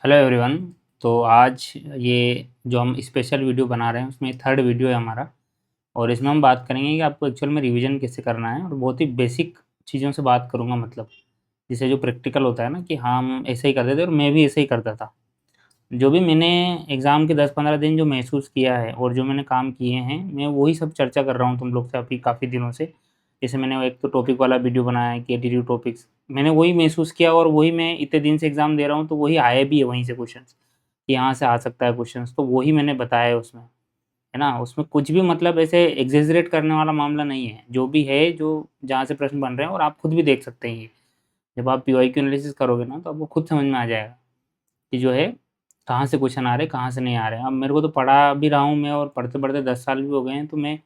Hello everyone. तो आज ये जो हम स्पेशल वीडियो बना रहे हैं उसमें थर्ड वीडियो है हमारा। और इसमें हम बात करेंगे कि आपको एक्चुअल में रिवीजन कैसे करना है, और बहुत ही बेसिक चीज़ों से बात करूँगा। मतलब जिसे जो प्रैक्टिकल होता है ना, कि हाँ हम ऐसे ही करते थे और मैं भी ऐसे ही करता था। जो भी मैंने एग्ज़ाम के 10-15 दिन जो महसूस किया है और जो मैंने काम किए हैं, मैं वही सब चर्चा कर रहा हूँ तुम लोग से अभी काफ़ी दिनों से। जैसे मैंने एक तो टॉपिक वाला वीडियो बनाया है कि एटीट्यूड टॉपिक्स, मैंने वही महसूस किया और वही मैं इतने दिन से एग्ज़ाम दे रहा हूँ, तो वही आए भी है वहीं से क्वेश्चंस, कि यहाँ से आ सकता है क्वेश्चंस, तो वही मैंने बताया है उसमें, है ना? उसमें कुछ भी मतलब ऐसे एक्ज़ैजरेट करने वाला मामला नहीं है, जो भी है, जो जहाँ से प्रश्न बन रहे हैं, और आप खुद भी देख सकते हैं ये। जब आप पीवाईक्यू एनालिसिस करोगे ना, तो आपको खुद समझ में आ जाएगा कि जो है कहाँ से क्वेश्चन आ रहे हैं, कहाँ से नहीं आ रहे हैं। अब मेरे को तो पढ़ा भी रहा हूँ मैं, और पढ़ते-पढ़ते 10 साल भी हो गए हैं, तो मैं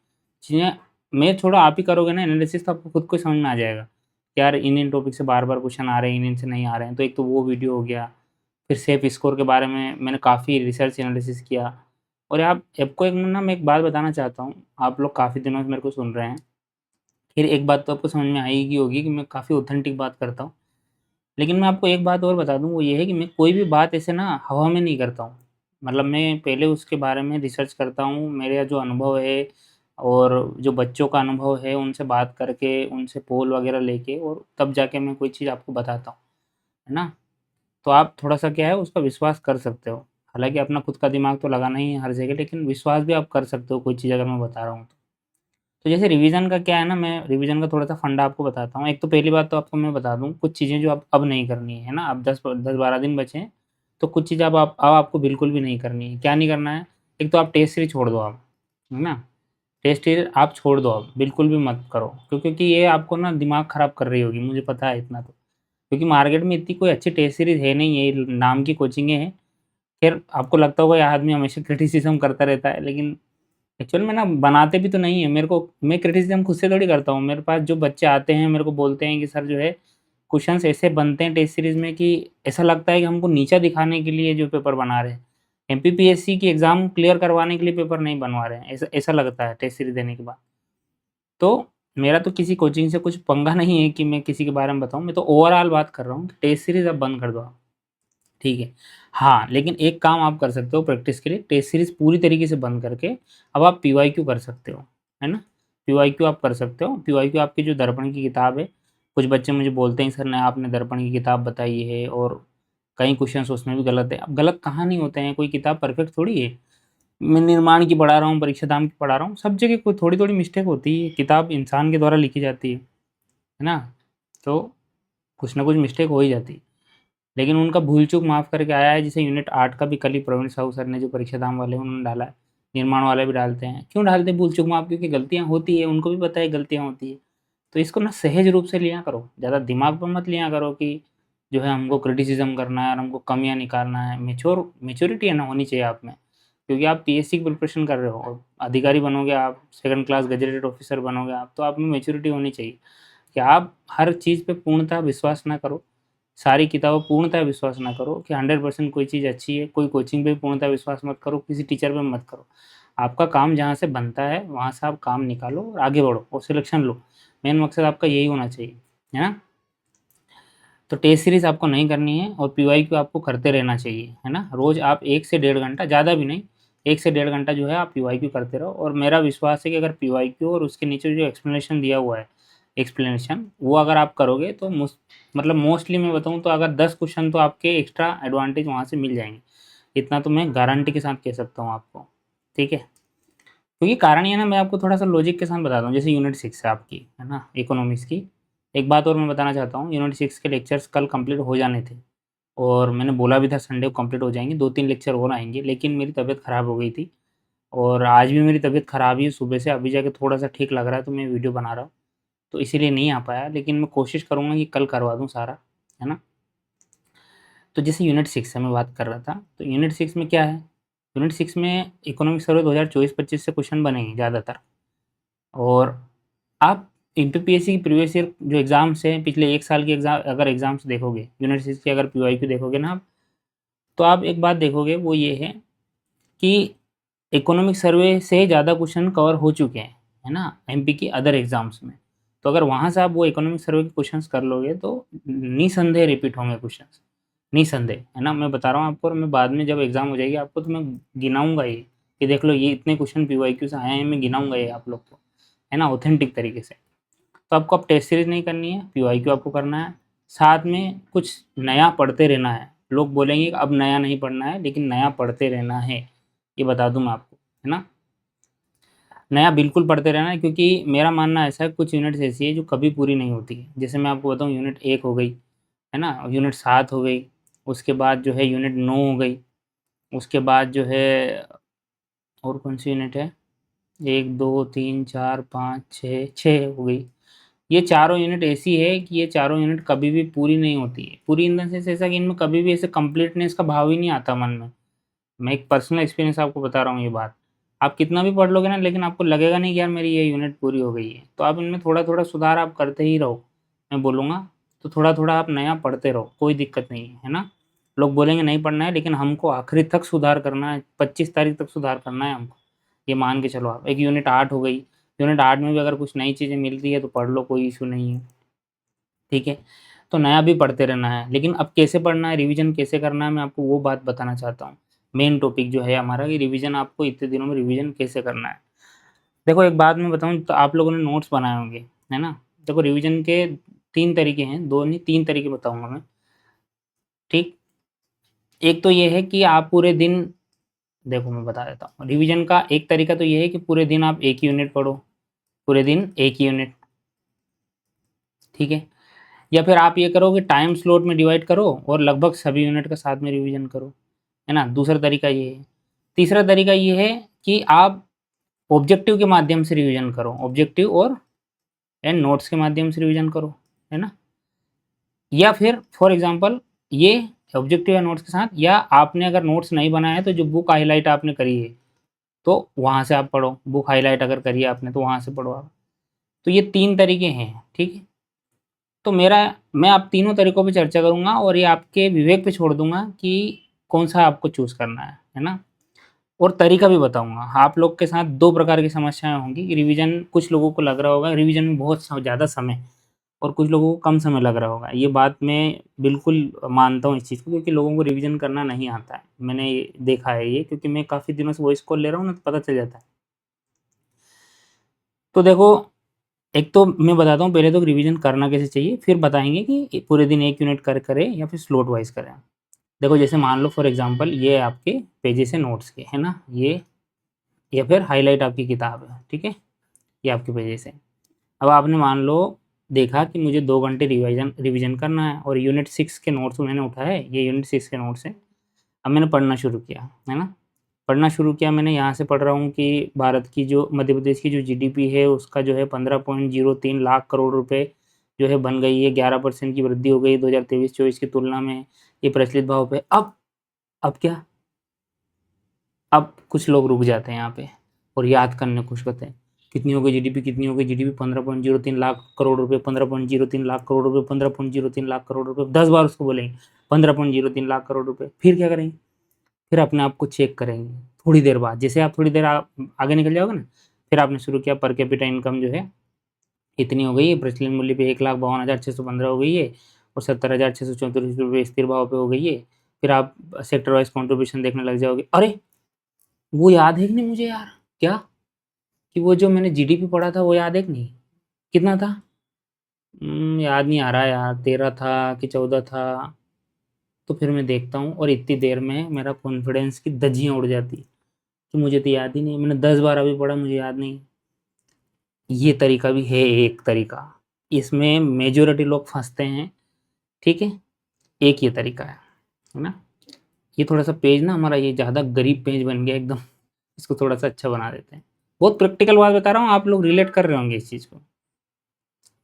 चीज़ें मैं छोड़ो, आप ही करोगे ना एनालिसिस, तो आपको खुद को समझ में आ जाएगा कि यार इन-इन टॉपिक से बार-बार क्वेश्चन आ रहे हैं, इन-इन से नहीं आ रहे हैं। तो एक तो वो वीडियो हो गया, फिर सेफ स्कोर के बारे में मैंने काफ़ी रिसर्च एनालिसिस किया। और आप आपको एक ना मैं एक बात बताना चाहता हूँ, आप लोग काफ़ी दिनों से मेरे को सुन रहे हैं, फिर एक बात तो आपको समझ में आएगी होगी कि मैं काफ़ी ऑथेंटिक बात करता हूँ। लेकिन मैं आपको एक बात और बता दूँ, वो ये है कि मैं कोई भी बात ऐसे ना हवा में नहीं करता हूँ। मतलब मैं पहले उसके बारे में रिसर्च करता हूँ, मेरा जो अनुभव है और जो बच्चों का अनुभव है, उनसे बात करके, उनसे पोल वगैरह लेके, और तब जाके मैं कोई चीज़ आपको बताता हूँ, है ना? तो आप थोड़ा-सा क्या है, उसका विश्वास कर सकते हो। हालाँकि अपना खुद का दिमाग तो लगाना ही है हर जगह, लेकिन विश्वास भी आप कर सकते हो कोई चीज़ अगर मैं बता रहा हूँ तो। तो जैसे रिवीज़न का क्या है ना, मैं रिवीज़न का थोड़ा-सा फंडा आपको बताता हूँ। एक तो पहली बात तो आपको मैं बता दूँ, कुछ चीज़ें जो आप अब नहीं करनी है ना? अब 10-12 दिन बचे हैं, तो कुछ चीज़ें अब आपको बिल्कुल भी नहीं करनी है। क्या नहीं करना है? एक तो आप टेस्ट सीरीज़ छोड़ दो आप, है ना? टेस्ट सीरीज़ आप छोड़ दो अब, बिल्कुल भी मत करो, क्योंकि ये आपको ना दिमाग ख़राब कर रही होगी, मुझे पता है इतना तो। क्योंकि मार्केट में इतनी कोई अच्छी टेस्ट सीरीज़ है नहीं, ये नाम की कोचिंगें हैं। ख़ैर आपको लगता होगा ये आदमी हमेशा क्रिटिसिज़्म करता रहता है, लेकिन एक्चुअल में ना बनाते भी तो नहीं है। मैं क्रिटिसिज़्म खुद से थोड़ी करता हूँ। मेरे पास जो बच्चे आते हैं, मेरे को बोलते हैं कि सर जो है क्वेश्चन्स ऐसे बनते हैं टेस्ट सीरीज़ में कि ऐसा लगता है कि हमको नीचा दिखाने के लिए जो पेपर बना रहे हैं। एमपीपीएससी की एग्ज़ाम क्लियर करवाने के लिए पेपर नहीं बनवा रहे हैं, ऐसा ऐसा लगता है टेस्ट सीरीज़ देने के बाद। तो मेरा तो किसी कोचिंग से कुछ पंगा नहीं है कि मैं किसी के बारे में बताऊँ, मैं तो ओवरऑल बात कर रहा हूँ कि टेस्ट सीरीज़ अब बंद कर दो आप। ठीक है। हाँ, लेकिन एक काम आप कर सकते हो प्रैक्टिस के लिए, टेस्ट सीरीज़ पूरी तरीके से बंद करके अब आप पीवाईक्यू कर सकते हो, है ना? पीवाईक्यू आप कर सकते हो। पीवाईक्यू आपकी जो दर्पण की किताब है, कुछ बच्चे मुझे बोलते हैं सर ने आपने दर्पण की किताब बताई है और कई क्वेश्चन्स उसमें भी गलत है। अब गलत कहाँ नहीं होते हैं, कोई किताब परफेक्ट थोड़ी है। मैं निर्माण की पढ़ा रहा हूँ, परीक्षाधाम की पढ़ा रहा हूँ, सब जगह कोई थोड़ी-थोड़ी मिस्टेक होती है। किताब इंसान के द्वारा लिखी जाती है ना? तो कुछ ना कुछ मिस्टेक हो ही जाती है। लेकिन उनका भूल-चूक माफ़ करके आया है, जैसे यूनिट 8 का भी कल ही प्रवीण साहू सर ने जो परीक्षाधाम वाले हैं उन्होंने डाला है, निर्माण वाले भी डालते हैं। क्यों डालते हैं भूल-चूक माफ़? क्योंकि गलतियाँ होती हैं, उनको भी पता है गलतियाँ होती हैं। तो इसको ना सहज रूप से लिया करो, ज़्यादा दिमाग पे मत लिया करो कि जो है हमको क्रिटिसिज़्म करना है और हमको कमियाँ निकालना है। मैच्योरिटी है ना होनी चाहिए आप में, क्योंकि आप पीएससी की प्रिपरेशन कर रहे हो और अधिकारी बनोगे आप, सेकंड क्लास गजेटेड ऑफिसर बनोगे आप, तो आप में मैच्योरिटी होनी चाहिए कि आप हर चीज़ पे पूर्णतः विश्वास ना करो। सारी किताबों पूर्णतः विश्वास ना करो कि 100% कोई चीज़ अच्छी है, कोई कोचिंग पे भी पूर्णतः विश्वास मत करो, किसी टीचर पे मत करो। आपका काम जहाँ से बनता है, वहाँ से आप काम निकालो और आगे बढ़ो और सिलेक्शन लो। मेन मकसद आपका यही होना चाहिए, है ना? तो टेस्ट सीरीज़ आपको नहीं करनी है और पीवाईक्यू आपको करते रहना चाहिए, है ना? रोज़ आप 1 से डेढ़ घंटा, ज़्यादा भी नहीं, 1 से डेढ़ घंटा जो है आप पीवाईक्यू करते रहो, और मेरा विश्वास है कि अगर पीवाईक्यू और उसके नीचे जो एक्सप्लेनेशन दिया हुआ है, वो अगर आप करोगे तो मतलब मोस्टली मैं बताऊँ तो अगर 10 क्वेश्चन तो आपके एक्स्ट्रा एडवांटेज वहाँ से मिल जाएँगे। इतना तो मैं गारंटी के साथ कह सकता हूँ आपको, ठीक है? क्योंकि कारण ये है ना, मैं आपको थोड़ा-सा लॉजिक के साथ बताता हूँ। जैसे यूनिट 6 है आपकी, है ना? इकोनॉमिक्स की। एक बात और मैं बताना चाहता हूँ, यूनिट 6 के लेक्चर्स कल कंप्लीट हो जाने थे और मैंने बोला भी था संडे को कंप्लीट हो जाएँगे, 2-3 लेक्चर और आएँगे, लेकिन मेरी तबीयत ख़राब हो गई थी और आज भी मेरी तबीयत ख़राब ही है सुबह से, अभी जाके थोड़ा-सा ठीक लग रहा है तो मैं वीडियो बना रहा हूँ। तो इसीलिए नहीं आ पाया, लेकिन मैं कोशिश करूँगा कि कल करवा दूँ सारा, है ना? तो जैसे यूनिट 6 है मैं बात कर रहा था, तो यूनिट 6 में क्या है? यूनिट 6 में इकोनॉमिक सर्वे 2024-25 से क्वेश्चन बनेंगे ज़्यादातर, और आप एमपीपीएससी की प्रीवियस ईयर जो एग्ज़ाम्स हैं, पिछले 1 साल के अगर एग्ज़ाम्स देखोगे, यूनिट 6 के अगर पीवाईक्यू देखोगे ना आप, तो आप एक बात देखोगे वो ये है कि इकोनॉमिक सर्वे से ज़्यादा क्वेश्चन कवर हो चुके हैं, है ना? एमपी की अदर एग्ज़ाम्स में। तो अगर वहाँ से आप वो इकोनॉमिक सर्वे के क्वेश्चंस कर लोगे तो निसंदेह रिपीट होंगे क्वेश्चंस। निसंदेह, है ना? मैं बता रहा हूँ आपको, और मैं बाद में जब एग्ज़ाम हो जाएगी आपको तो मैं गिनाऊँगा ये, कि देख लो ये इतने क्वेश्चन पीवाईक्यू से आए हैं, मैं गिनाऊँगा ये आप लोग को, है ना? ऑथेंटिक तरीके से। तो आपको अब टेस्ट सीरीज़ नहीं करनी है, पीवाईक्यू आपको करना है, साथ में कुछ नया पढ़ते रहना है। लोग बोलेंगे कि अब नया नहीं पढ़ना है, लेकिन नया पढ़ते रहना है, ये बता दूँ मैं आपको, है ना? नया बिल्कुल पढ़ते रहना है, क्योंकि मेरा मानना ऐसा है कुछ यूनिट्स ऐसी है जो कभी पूरी नहीं होती है। जैसे मैं आपको बताऊँ, यूनिट 1 हो गई, है ना? यूनिट 7 हो गई, उसके बाद जो है यूनिट 9 हो गई, उसके बाद जो है और कौन-सी यूनिट है? 1, 2, 3, 4, 5, 6 हो गई। ये चारों यूनिट ऐसी है कि ये चारों यूनिट कभी भी पूरी नहीं होती है। पूरी इन द सेंस ऐसा कि इनमें कभी भी ऐसे कंप्लीटनेस का भाव ही नहीं आता मन में। मैं एक पर्सनल एक्सपीरियंस आपको बता रहा हूँ ये बात। आप कितना भी पढ़ लोगे ना, लेकिन आपको लगेगा नहीं कि यार मेरी ये यूनिट पूरी हो गई है। तो आप इनमें थोड़ा-थोड़ा सुधार आप करते ही रहो, मैं बोलूँगा। तो थोड़ा-थोड़ा आप नया पढ़ते रहो, कोई दिक्कत नहीं है ना? लोग बोलेंगे नहीं पढ़ना है, लेकिन हमको आखिरी तक सुधार करना है, 25 तारीख तक सुधार करना है हमको। ये मान के चलो आप। एक यूनिट 8 हो गई, यूनिट 8 में भी अगर कुछ नई चीज़ें मिलती है तो पढ़ लो, कोई इश्यू नहीं है, ठीक है? तो नया भी पढ़ते रहना है, लेकिन अब कैसे पढ़ना है, रिवीजन कैसे करना है, मैं आपको वो बात बताना चाहता हूँ। मेन टॉपिक जो है हमारा कि रिवीजन, आपको इतने दिनों में रिवीजन कैसे करना है। देखो एक बात मैं बताऊँ, तो आप लोगों ने नोट्स बनाए होंगे, है ना? देखो रिवीजन के 3 तरीके हैं, 2 नहीं 3 तरीके बताऊँगा मैं, ठीक? एक तो ये है कि आप पूरे दिन, देखो मैं बता देता हूँ, रिवीजन का एक तरीका तो ये है कि पूरे दिन आप 1 यूनिट पढ़ो, पूरे दिन 1 यूनिट, ठीक है? या फिर आप ये करो कि टाइम स्लॉट में डिवाइड करो और लगभग सभी यूनिट का साथ में रिवीजन करो, है ना? दूसरा तरीका ये है। तीसरा तरीका ये है कि आप ऑब्जेक्टिव के माध्यम से रिवीजन करो, ऑब्जेक्टिव और एंड नोट्स के माध्यम से रिवीजन करो, है ना? या फिर फॉर एग्ज़ाम्पल ये ऑब्जेक्टिव या नोट्स के साथ, या आपने अगर नोट्स नहीं बनाया है तो जो बुक हाइलाइट आपने करी है, तो वहाँ से आप पढ़ो। बुक हाइलाइट अगर करी है आपने तो वहाँ से पढ़ो आप। तो ये 3 तरीके हैं, ठीक है? तो मैं आप तीनों तरीकों पे चर्चा करूँगा और ये आपके विवेक पे छोड़ दूँगा कि कौन-सा आपको चूज़ करना है ना? और तरीका भी बताऊँगा। आप लोग के साथ 2 प्रकार की समस्याएँ होंगी कि रिवीजन, कुछ लोगों को लग रहा होगा रिवीजन में बहुत ज़्यादा समय, और कुछ लोगों को कम समय लग रहा होगा। ये बात मैं बिल्कुल मानता हूँ इस चीज़ को, क्योंकि लोगों को रिवीजन करना नहीं आता है। मैंने ये देखा है ये, क्योंकि मैं काफ़ी दिनों से वॉइस कॉल ले रहा हूँ ना, तो पता चल जाता है। तो देखो, एक तो मैं बताता हूँ पहले तो रिवीजन करना कैसे चाहिए, फिर बताएँगे कि पूरे दिन 1 यूनिट करें या फिर स्लॉट वाइज़ करें। देखो जैसे मान लो फॉर एग्ज़ाम्पल ये आपके पेजेज़ हैं नोट्स के, है ना? ये या फिर हाइलाइट आपकी किताब है, ठीक है? ये आपके पेजेज़ हैं। अब आपने मान लो देखा कि मुझे 2 घंटे रिवीजन करना है, और यूनिट 6 के नोट्स मैंने उठाए, ये यूनिट 6 के नोट्स हैं। अब मैंने पढ़ना शुरू किया, है ना? पढ़ना शुरू किया मैंने, यहाँ से पढ़ रहा हूँ कि भारत की जो, मध्य प्रदेश की जो जीडीपी है उसका जो है 15.03 लाख करोड़ रुपए जो है बन गई है, 11% की वृद्धि हो गई 2023-24 की तुलना में, ये प्रचलित भाव पे। अब क्या? अब कुछ लोग रुक जाते हैं यहाँ पे और याद करने की कोशिश करते हैं। कितनी हो गई जीडीपी, कितनी हो गई जीडीपी? 15.03 लाख करोड़ रुपए, 15.03 लाख करोड़ रुपए, 15.03 लाख करोड़ रुपए, 10 बार उसको बोलेंगे 15.03 लाख करोड़ रुपए। फिर क्या करेंगे? फिर अपने आप को चेक करेंगे थोड़ी देर बाद। जैसे आप थोड़ी देर आप आगे निकल जाओगे ना, फिर आपने शुरू किया पर कैपिटा इनकम जो है इतनी हो गई है, प्रचलित मूल्य पे 1,52,615 हो गई है, और 70,634 रुपये स्थिर भाव पे हो गई है। फिर आप सेक्टर वाइज़ कंट्रीब्यूशन देखने लग जाओगे। अरे! वो याद है कि नहीं मुझे यार? क्या? कि वो जो मैंने जीडीपी पढ़ा था वो याद है कि नहीं? कितना था? याद नहीं आ रहा यार, 13 था कि 14 था। तो फिर मैं देखता हूँ और इतनी देर में मेरा कॉन्फिडेंस की धज्जियाँ उड़ जाती है कि मुझे तो याद ही नहीं है, मैंने 10 बार अभी पढ़ा, मुझे याद नहीं है। ये तरीका भी है एक तरीका, इसमें मेजॉरिटी लोग फँसते हैं, ठीक है? एक ये तरीका है ना? ये थोड़ा-सा पेज ना हमारा ये ज़्यादा गरीब पेज बन गया एकदम, इसको थोड़ा-सा अच्छा बना देते हैं। बहुत प्रैक्टिकल बात बता रहा हूँ, आप लोग रिलेट कर रहे होंगे इस चीज़ को।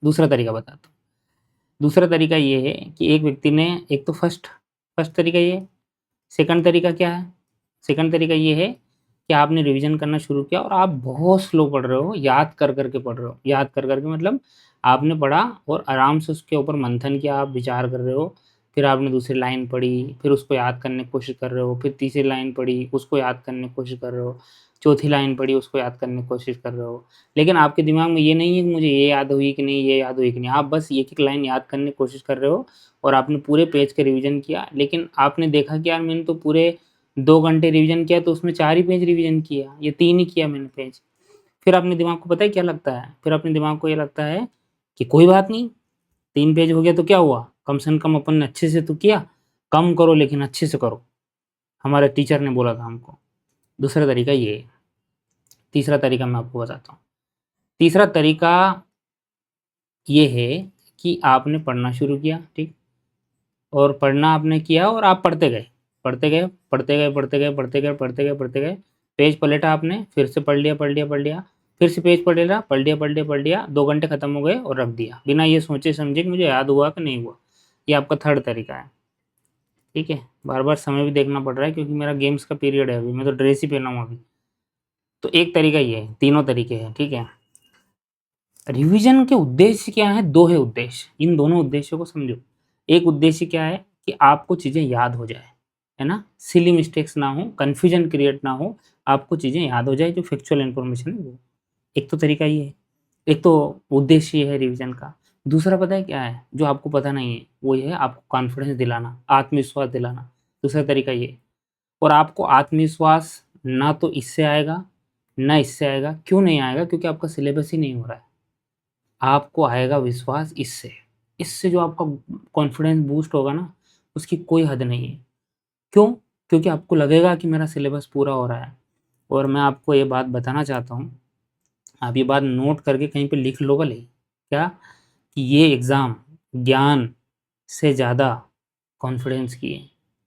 दूसरा तरीका बताता हूँ। दूसरा तरीका ये है कि एक व्यक्ति ने, एक तो फर्स्ट फर्स्ट तरीका ये है। सेकंड तरीका क्या है? सेकंड तरीका ये है कि आपने रिवीजन करना शुरू किया और आप बहुत स्लो पढ़ रहे हो, याद कर के पढ़ रहे हो। याद कर के मतलब आपने पढ़ा और आराम से उसके ऊपर मंथन किया, आप विचार कर रहे हो। फिर आपने दूसरी लाइन पढ़ी, फिर उसको याद करने की कोशिश कर रहे हो, फिर तीसरी लाइन पढ़ी, उसको याद करने की कोशिश कर रहे हो, चौथी लाइन पढ़ी, उसको याद करने की कोशिश कर रहे हो। लेकिन आपके दिमाग में ये नहीं है कि मुझे ये याद हुई कि नहीं, ये याद हुई कि नहीं। आप बस एक-एक लाइन याद करने की कोशिश कर रहे हो और आपने पूरे पेज का रिवीजन किया, लेकिन आपने देखा कि यार मैंने तो पूरे 2 घंटे रिवीजन किया, तो उसमें 4 ही पेज रिवीजन किया, या 3 ही किया मैंने पेज। फिर अपने दिमाग को पता है क्या लगता है? फिर अपने दिमाग को ये लगता है कि कोई बात नहीं, 3 पेज हो गया तो क्या हुआ? कम से कम अपन ने अच्छे से तो किया, कम करो लेकिन अच्छे से करो। हमारे टीचर ने बोला था हमको। दूसरा तरीका ये है। तीसरा तरीका मैं आपको बताता हूँ। तीसरा तरीका ये है कि आपने पढ़ना शुरू किया, ठीक? और पढ़ना आपने किया और आप पढ़ते गए, पढ़ते गए, पढ़ते गए, पढ़ते गए, पढ़ते गए, पढ़ते गए, पढ़ते गए। पेज पलटा आपने, फिर से पढ़ लिया, पढ़ लिया, पढ़ लिया, फिर से पेज पढ़ लिया, पढ़ लिया, पढ़ लिया, पढ़ लिया, 2 घंटे खत्म हो गए और रख दिया, बिना ये सोचे समझे कि मुझे याद हुआ कि नहीं हुआ। ये आपका थर्ड तरीका है, ठीक है? बार-बार समय भी देखना पड़ रहा है क्योंकि मेरा गेम्स का पीरियड है अभी, मैं तो ड्रेस ही पहना हूँ अभी। तो एक तरीका ये है, तीनों तरीके हैं, ठीक है? रिवीजन के उद्देश्य क्या हैं? 2 है उद्देश्य, इन दोनों उद्देश्यों को समझो। एक उद्देश्य क्या है कि आपको चीज़ें याद हो जाए, है ना? सिली मिस्टेक्स ना हो, कन्फ्यूजन क्रिएट ना हो, आपको चीज़ें याद हो जाए जो फैक्चुअल इन्फॉर्मेशन है वो। एक तो तरीका ये है, एक तो उद्देश्य ये है रिवीजन का। दूसरा पता है क्या है? जो आपको पता नहीं है, वो ये है आपको कॉन्फिडेंस दिलाना, आत्मविश्वास दिलाना। दूसरा तरीका ये है। और आपको आत्मविश्वास ना तो इससे आएगा, ना इससे आएगा। क्यों नहीं आएगा? क्योंकि आपका सिलेबस ही नहीं हो रहा है। आपको आएगा विश्वास इससे। इससे जो आपका कॉन्फिडेंस बूस्ट होगा ना, उसकी कोई हद नहीं है। क्यों? क्योंकि आपको लगेगा कि मेरा सिलेबस पूरा हो रहा है। और मैं आपको ये बात बताना चाहता हूँ, आप ये बात नोट करके कहीं पे लिख लो भले, क्या? कि ये एग्ज़ाम ज्ञान से ज़्यादा कॉन्फिडेंस की है।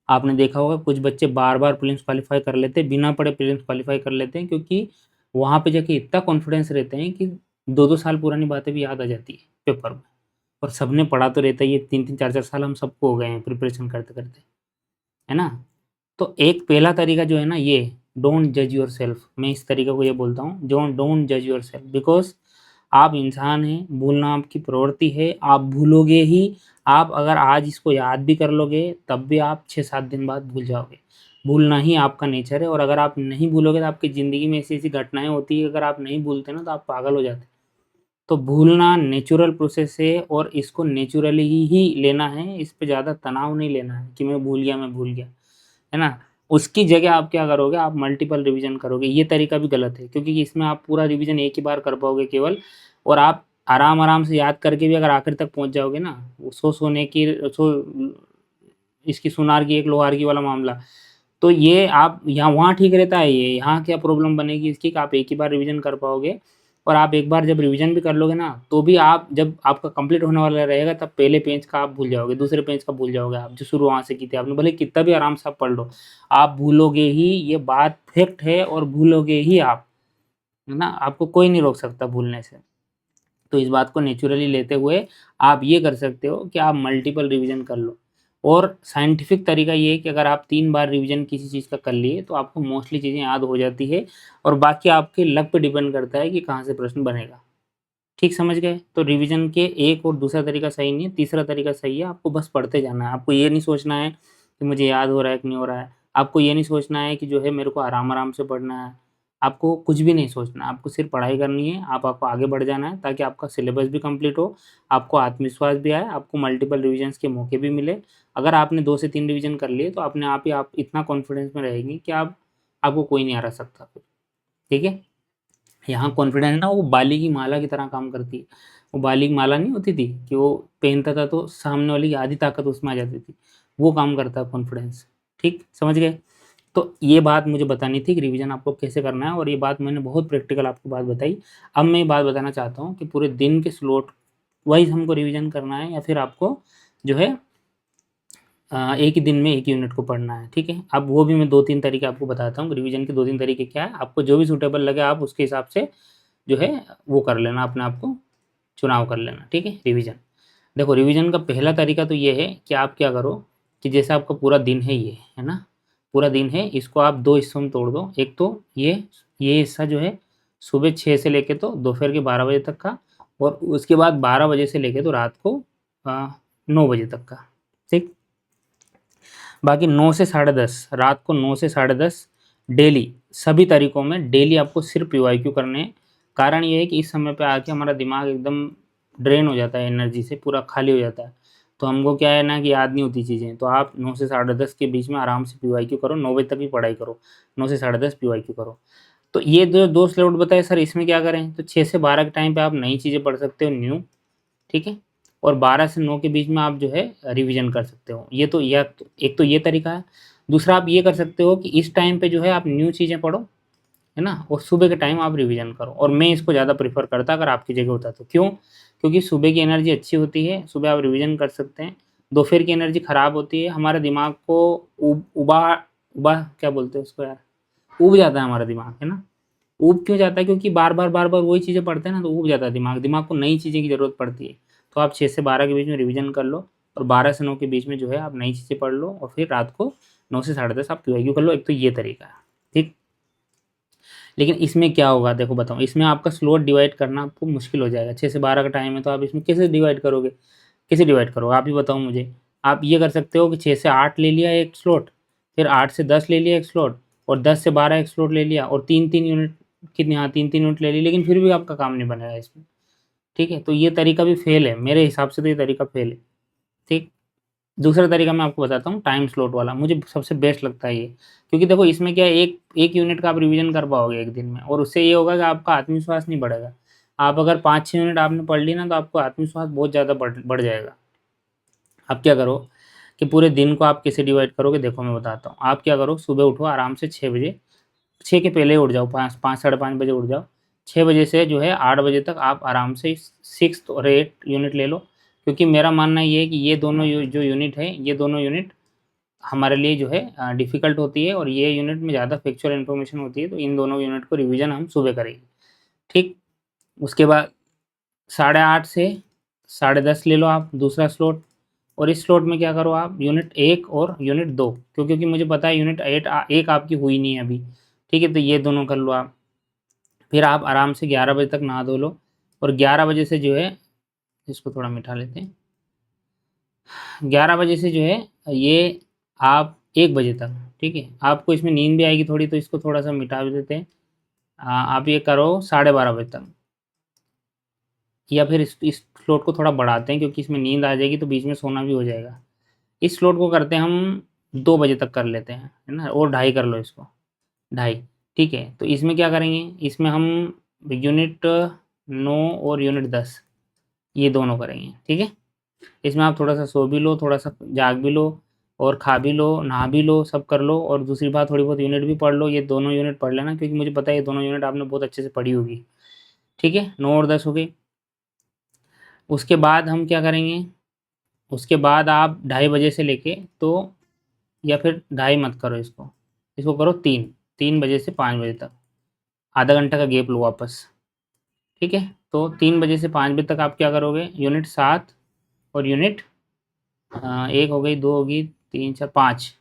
आपने देखा होगा कुछ बच्चे बार-बार प्रीलिम्स क्वालीफाई कर लेते हैं, बिना पढ़े प्रीलिम्स क्वालीफाई कर लेते हैं क्योंकि वहाँ पे जाके इतना कॉन्फिडेंस रहते हैं कि 2-2 साल पुरानी बातें भी याद आ जाती है पेपर में। और सबने पढ़ा तो रहता ही है, 3-3 4-4 साल हम सबको हो गए हैं प्रिपरेशन करते-करते, है ना? तो एक पहला तरीका जो है ना ये, डोंट जज योरसेल्फ, मैं इस तरीके को ये बोलता हूँ, डोंट जज योरसेल्फ बिकॉज़ आप इंसान हैं, भूलना आपकी प्रवृत्ति है, आप भूलोगे ही। आप अगर आज इसको याद भी कर लोगे, तब भी आप 6-7 दिन बाद भूल जाओगे। भूलना ही आपका नेचर है और अगर आप नहीं भूलोगे तो आपकी ज़िंदगी में ऐसी-ऐसी घटनाएँ होती हैं, अगर आप नहीं भूलते ना तो आप पागल हो जाते। तो भूलना नेचुरल प्रोसेस है और इसको नेचुरली ही लेना है, इस पे ज़्यादा तनाव नहीं लेना है कि मैं भूल गया, है ना? उसकी जगह आप क्या करोगे, आप मल्टीपल रिवीजन करोगे। ये तरीका भी गलत है क्योंकि इसमें आप पूरा रिवीजन एक ही बार कर पाओगे केवल, और आप आराम-आराम से याद करके भी अगर आखिर तक पहुँच जाओगे ना, वो सौ सोने की सौ इसकी सुनार की एक लोहार की वाला मामला। तो ये आप यहाँ वहाँ ठीक रहता है ये, यहाँ क्या प्रॉब्लम बनेगी इसकी कि आप एक ही बार रिवीजन कर पाओगे, और आप एक बार जब रिवीजन भी कर लोगे ना, तो भी आप जब आपका कंप्लीट होने वाला रहेगा तब पहले पेज का आप भूल जाओगे, दूसरे पेज का भूल जाओगे आप, जो शुरू वहाँ से की थी आपने, भले कितना भी आराम से आप पढ़ लो, आप भूलोगे ही, ये बात फैक्ट है और भूलोगे ही आप, है ना? आपको कोई नहीं रोक सकता भूलने से। तो इस बात को नेचुरली लेते हुए आप ये कर सकते हो कि आप मल्टीपल रिवीजन कर लो। और साइंटिफिक तरीका ये है कि अगर आप 3 बार रिवीजन किसी चीज़ का कर लिए तो आपको मोस्टली चीज़ें याद हो जाती है, और बाकी आपके लक पे डिपेंड करता है कि कहाँ से प्रश्न बनेगा। ठीक समझ गए? तो रिवीजन के एक और दूसरा तरीका सही नहीं है, तीसरा तरीका सही है, आपको बस पढ़ते जाना है। आपको ये नहीं सोचना है कि मुझे याद हो रहा है कि नहीं हो रहा है। आपको ये नहीं सोचना है कि जो है मेरे को आराम-आराम से पढ़ना है। आपको कुछ भी नहीं सोचना, आपको सिर्फ़ पढ़ाई करनी है, आपको आगे बढ़ जाना है ताकि आपका सिलेबस भी कंप्लीट हो, आपको आत्मविश्वास भी आए, आपको मल्टीपल रिवीजन्स के मौके भी मिले। अगर आपने 2 से 3 रिवीजन कर लिए तो अपने आप ही आप इतना कॉन्फिडेंस में रहेंगी कि आपको कोई नहीं हरा सकता फिर, ठीक है? यहाँ कॉन्फिडेंस ना वो बाली की माला की तरह काम करती है। वो बाली की माला नहीं होती थी कि वो पहनता था तो सामने वाले की आधी ताकत उसमें आ जाती थी। वो काम करता है कॉन्फिडेंस। ठीक, समझ गए? तो ये बात मुझे बतानी थी कि रिवीजन आपको कैसे करना है, और ये बात मैंने बहुत प्रैक्टिकल आपको बात बताई। अब मैं ये बात बताना चाहता हूँ कि पूरे दिन के स्लॉट वाइज़ हमको रिवीजन करना है या फिर आपको जो है एक ही दिन में एक यूनिट को पढ़ना है, ठीक है? अब वो भी मैं 2-3 तरीके आपको बताता हूँ। रिवीजन के 2-3 तरीके क्या है, आपको जो भी सूटेबल लगे आप उसके हिसाब से जो है वो कर लेना, अपने आप को चुनाव कर लेना, ठीक है? रिवीजन। देखो, रिवीजन का पहला तरीका तो ये है कि आप क्या करो कि जैसे आपका पूरा दिन है ये, है ना? पूरा दिन है, इसको आप 2 हिस्सों में तोड़ दो। एक तो ये हिस्सा जो है सुबह 6 से लेके तो दोपहर के 12 बजे तक का, और उसके बाद 12 बजे से लेके तो रात को 9 बजे तक का, ठीक? बाकी 9 से 10:30, रात को 9 से 10:30 डेली, सभी तरीकों में डेली आपको सिर्फ पीवाईक्यू करने हैं। कारण ये है कि इस समय पे आके हमारा दिमाग एकदम ड्रेन हो जाता है एनर्जी से, पूरा खाली हो जाता है। तो हमको क्या है ना कि याद नहीं होती चीज़ें, तो आप 9 से 10:30 के बीच में आराम से पीवाईक्यू करो, 9 बजे तक भी पढ़ाई करो, 9 से 10:30 पीवाईक्यू करो। तो ये जो 2 स्लॉट बताए सर, इसमें क्या करें? तो 6 से 12 के टाइम पे आप नई चीज़ें पढ़ सकते हो, न्यू, ठीक है? और 12 से 9 के बीच में आप जो है रिवीजन कर सकते हो। ये तो या तो एक तो ये तरीका है। दूसरा आप ये कर सकते हो कि इस टाइम पे जो है आप न्यू चीज़ें पढ़ो, है ना? और सुबह के टाइम आप रिवीजन करो, और मैं इसको ज़्यादा प्रेफ़र करता अगर आपकी जगह होता तो। क्यों? क्योंकि सुबह की एनर्जी अच्छी होती है, सुबह आप रिवीजन कर सकते हैं। दोपहर की एनर्जी ख़राब होती है, हमारे दिमाग को उबा क्या बोलते हैं उसको यार? ऊब जाता है हमारा दिमाग, है ना? ऊब क्यों जाता है? क्योंकि बार-बार वही चीज़ें पढ़ते हैं ना, तो ऊब जाता है दिमाग। दिमाग को नई चीज़ें की ज़रूरत पड़ती है। तो आप 6 से 12 के बीच में रिवीजन कर लो, और 12 से 9 के बीच में जो है आप नई चीज़ें पढ़ लो, और फिर रात को 9 से 10:30 आप पीवाईक्यू कर लो। एक तो ये तरीका है, ठीक? लेकिन इसमें क्या होगा देखो बताऊँ, इसमें आपका स्लॉट डिवाइड करना आपको मुश्किल हो जाएगा। 6 से 12 का टाइम है, तो आप इसमें कैसे डिवाइड करोगे? कैसे डिवाइड करोगे? आप ही बताओ मुझे। आप ये कर सकते हो कि 6 से 8 ले लिया एक स्लॉट, फिर 8 से 10 ले लिया एक स्लॉट, और 10 से 12 एक स्लॉट ले लिया, और 3-3 यूनिट कितने, हाँ 3-3 यूनिट ले ली, लेकिन फिर भी आपका काम नहीं बनेगा इसमें, ठीक है? तो ये तरीका भी फेल है, मेरे हिसाब से तो ये तरीका फेल है, ठीक? दूसरा तरीका मैं आपको बताता हूँ, टाइम स्लॉट वाला, मुझे सबसे बेस्ट लगता है ये। क्योंकि देखो इसमें क्या है, एक यूनिट का आप रिवीजन कर पाओगे एक दिन में, और उससे ये होगा कि आपका आत्मविश्वास नहीं बढ़ेगा। आप अगर 5-6 यूनिट आपने पढ़ ली ना, तो आपको आत्मविश्वास बहुत ज़्यादा बढ़ जाएगा। आप क्या करो कि पूरे दिन को आप कैसे डिवाइड करोगे, देखो मैं बताता हूँ। आप क्या करो, सुबह उठो आराम से 6 बजे, 6 के पहले ही उठ जाओ, 5 साढ़े 5 बजे उठ जाओ। 6 बजे से जो है 8 बजे तक आप आराम से 6th और 8th यूनिट ले लो। क्योंकि मेरा मानना ये है कि ये दोनों जो यूनिट है, ये दोनों यूनिट हमारे लिए जो है डिफ़िकल्ट होती है, और ये यूनिट में ज़्यादा फैक्चुअल इन्फॉर्मेशन होती है, तो इन दोनों यूनिट को रिवीजन हम सुबह करेंगे, ठीक? उसके बाद 8:30 से 10:30 ले लो आप दूसरा स्लॉट, और इस स्लॉट में क्या करो आप, यूनिट 1 और यूनिट 2, क्योंकि मुझे पता है यूनिट 1 आपकी हुई नहीं है अभी, ठीक है? तो ये दोनों कर लो आप। फिर आप आराम से 11 बजे तक नहा धो लो, और 11 बजे से जो है, इसको थोड़ा मिटा लेते हैं। 11 बजे से जो है ये आप 1 बजे तक, ठीक है? आपको इसमें नींद भी आएगी थोड़ी, तो इसको थोड़ा-सा मिटा भी देते हैं। आप ये करो 12:30 बजे तक, या फिर इस स्लॉट को थोड़ा बढ़ाते हैं, क्योंकि इसमें नींद आ जाएगी तो बीच में सोना भी हो जाएगा। इस स्लॉट को करते हैं हम 2 बजे तक कर लेते हैं, है ना? और ढाई कर लो इसको, ढाई, ठीक है? तो इसमें क्या करेंगे, इसमें हम यूनिट 9 और यूनिट 10 ये दोनों करेंगे, ठीक है? इसमें आप थोड़ा-सा सो भी लो, थोड़ा-सा जाग भी लो, और खा भी लो, नहा भी लो, सब कर लो, और दूसरी बात थोड़ी बहुत यूनिट भी पढ़ लो। ये दोनों यूनिट पढ़ लेना, क्योंकि मुझे पता है ये दोनों यूनिट आपने बहुत अच्छे से पढ़ी होगी, ठीक है? 9 और 10 हो गई। उसके बाद हम क्या करेंगे, उसके बाद आप ढाई बजे से लेके तो, या फिर ढाई मत करो इसको, इसको करो 3 बजे से 5 बजे तक, आधा घंटा का गैप लो वापस, ठीक है? तो 3 बजे से 5 बजे तक आप क्या करोगे, यूनिट 7 और यूनिट 1 हो गई, 2 होगी, 3, 4, 5,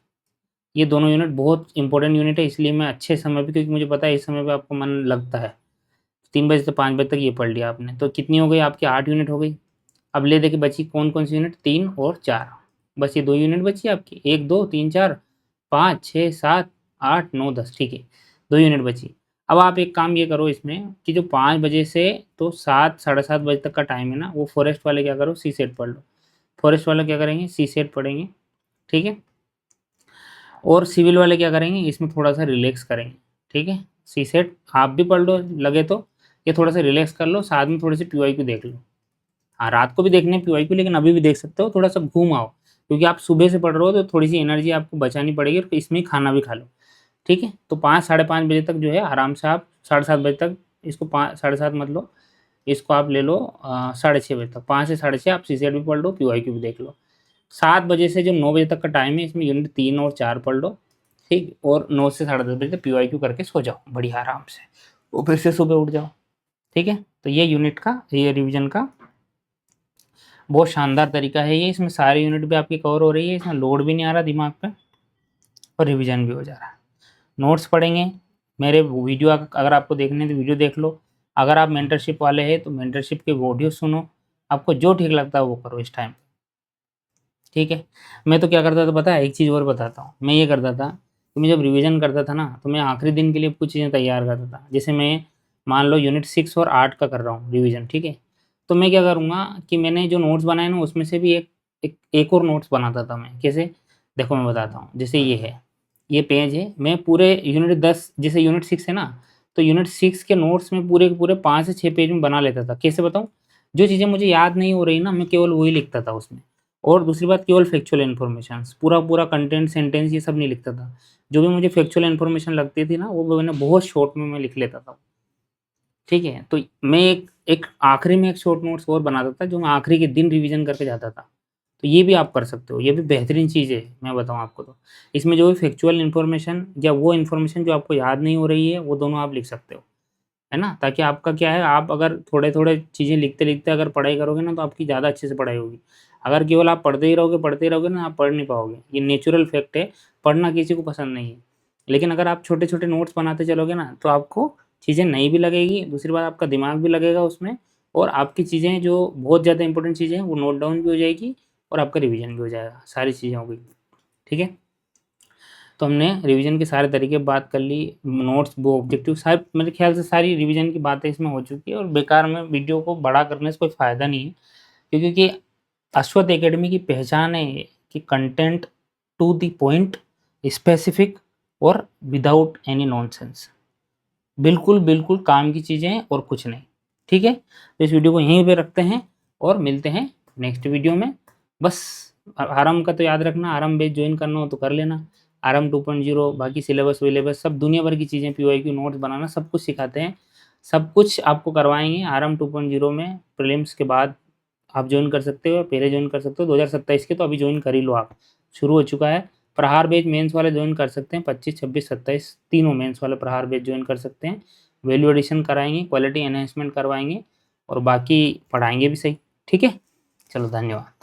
ये दोनों यूनिट बहुत इंपॉर्टेंट यूनिट है, इसलिए मैं अच्छे समय पे, क्योंकि मुझे पता है इस समय पे आपको मन लगता है। 3 बजे से 5 बजे तक ये पढ़ लिया आपने, तो कितनी हो गई आपकी, 8 यूनिट हो गई। अब ले देखिए बची कौन-कौन सी यूनिट, 3 और 4, बस ये 2 यूनिट बची आपकी, 1, 2, 3, 4, 5, 6, 7, 8, 9, 10, ठीक है, 2 यूनिट बची। अब आप एक काम ये करो इसमें कि जो 5 बजे से तो 7 साढ़े 7 बजे तक का टाइम है ना, वो फॉरेस्ट वाले क्या करो, सीसेट पढ़ लो। फॉरेस्ट वाले क्या करेंगे, सीसेट पढ़ेंगे, ठीक है? और सिविल वाले क्या करेंगे, इसमें थोड़ा-सा रिलैक्स करेंगे, ठीक है? सीसेट आप भी पढ़ लो लगे तो, ये थोड़ा-सा रिलैक्स कर लो, साथ में थोड़ी-सी पीवाईक्यू देख लो। हाँ, रात को भी देखने हैं पीवाईक्यू, लेकिन अभी भी देख सकते हो, थोड़ा-सा घूम आओ, क्योंकि आप सुबह से पढ़ रहे हो तो थोड़ी-सी एनर्जी आपको बचानी पड़ेगी, और इसमें ही खाना भी खा लो, ठीक है? तो 5 साढ़े 5 बजे तक जो है आराम से आप, साढ़े 7 बजे तक इसको, 5 साढ़े 7 मत लो, इसको आप ले लो साढ़े 6 बजे तक, 5 से साढ़े 6 आप सीसेट भी पढ़ लो, पीवाईक्यू भी देख लो। 7 बजे से जो 9 बजे तक का टाइम है, इसमें यूनिट 3 और 4 पढ़ लो, ठीक? और 9 से साढ़े 10 बजे तक पीवाईक्यू करके सो जाओ बढ़िया आराम से, और फिर से सुबह उठ जाओ, ठीक है? तो ये यूनिट का, ये रिवीजन का बहुत शानदार तरीका है ये, इसमें सारी यूनिट भी आपकी कवर हो रही है, इसमें लोड भी नहीं आ रहा दिमाग पे, और रिवीजन भी हो जा रहा है। नोट्स पढ़ेंगे, मेरे वीडियो अगर आपको देखने हैं तो वीडियो देख लो, अगर आप मेंटरशिप वाले हैं तो मेंटरशिप के ऑडियो सुनो, आपको जो ठीक लगता है वो करो इस टाइम। ठीक है। मैं तो क्या करता था पता है, एक चीज़ और बताता हूँ। मैं ये करता था कि मैं जब रिवीजन करता था ना, तो मैं आखिरी दिन के लिए कुछ चीज़ें तैयार करता था। जैसे मैं मान लो यूनिट 6 और 8 का कर रहा हूँ रिवीजन, ठीक है। तो मैं क्या करूँगा कि मैंने जो नोट्स बनाए ना, उसमें से भी एक और नोट्स बनाता था मैं। कैसे? देखो मैं बताता हूँ। जैसे ये है, ये पेज है, मैं पूरे यूनिट 10, जैसे यूनिट 6 है ना, तो यूनिट 6 के नोट्स में पूरे के पूरे 5 से 6 पेज में बना लेता था। कैसे बताऊँ? जो चीज़ें मुझे याद नहीं हो रही ना, मैं केवल वही लिखता था उसमें। और दूसरी बात, केवल फैक्चुअल इन्फॉर्मेशंस, पूरा कंटेंट, सेंटेंस ये सब नहीं लिखता था। जो भी मुझे फैक्चुअल इन्फॉर्मेशन लगती थी ना, वो मैंने बहुत शॉर्ट में मैं लिख लेता था। ठीक है? तो मैं एक एक आखिरी में एक शॉर्ट नोट्स और बनाता था, जो मैं आखिरी के दिन रिवीजन करके जाता था। तो ये भी आप कर सकते हो, ये भी बेहतरीन चीज़ है, मैं बताऊँ आपको तो। इसमें जो भी फैक्चुअल इन्फॉर्मेशन या वो इन्फॉर्मेशन जो आपको याद नहीं हो रही है, वो दोनों आप लिख सकते हो। है ना? ताकि आपका क्या है, आप अगर थोड़े-थोड़े चीज़ें लिखते-लिखते अगर पढ़ाई करोगे ना, तो आपकी ज़्यादा अच्छे से पढ़ाई होगी। अगर केवल आप पढ़ते ही रहोगे ना, आप पढ़ नहीं पाओगे। ये नेचुरल फैक्ट है, पढ़ना किसी को पसंद नहीं है। लेकिन अगर आप छोटे-छोटे नोट्स बनाते चलोगे ना, तो आपको चीज़ें नई भी लगेगी, दूसरी बात आपका दिमाग भी लगेगा उसमें, और आपकी चीज़ें जो बहुत ज़्यादा इम्पोर्टेंट चीज़ें हैं, वो नोट डाउन भी हो जाएगी और आपका रिवीजन भी हो जाएगा, सारी चीज़ें हो गई। ठीक है? तो हमने रिवीजन के सारे तरीके बात कर ली, नोट्स, वो ऑब्जेक्टिव, सारे मेरे ख्याल से सारी रिवीजन की बातें इसमें हो चुकी है, और बेकार में वीडियो को बड़ा करने से कोई फ़ायदा नहीं है, क्योंकि अश्वत्थ एकेडमी की पहचान है ये कि content to the point, specific और विदाउट एनी नॉनसेंस। बिल्कुल काम की चीज़ें हैं और कुछ नहीं। ठीक है? तो इस वीडियो को यहीं पे रखते हैं और मिलते हैं नेक्स्ट वीडियो में। बस आरएम का तो याद रखना, आरएम बैच जॉइन करना हो तो कर लेना। आरएम 2.0 बाकी सिलेबस सब दुनिया भर की चीज़ें, पीवाईक्यू नोट्स बनाना सब कुछ सिखाते हैं। सब कुछ आपको करवाएँगे आरएम 2.0 में। प्रीलिम्स के बाद आप जॉइन कर सकते हो, पहले जॉइन कर सकते हो 2027 के, तो अभी जॉइन कर ही लो आप। शुरू हो चुका है। प्रहार बैच मेंस वाले जॉइन कर सकते हैं, 25, 26, 27 तीनों मेंस वाले प्रहार बैच जॉइन कर सकते हैं। वैल्यू एडिशन कराएँगे, क्वालिटी एनहांसमेंट करवाएँगे और बाकी पढ़ाएँगे भी सही। ठीक है? चलो धन्यवाद।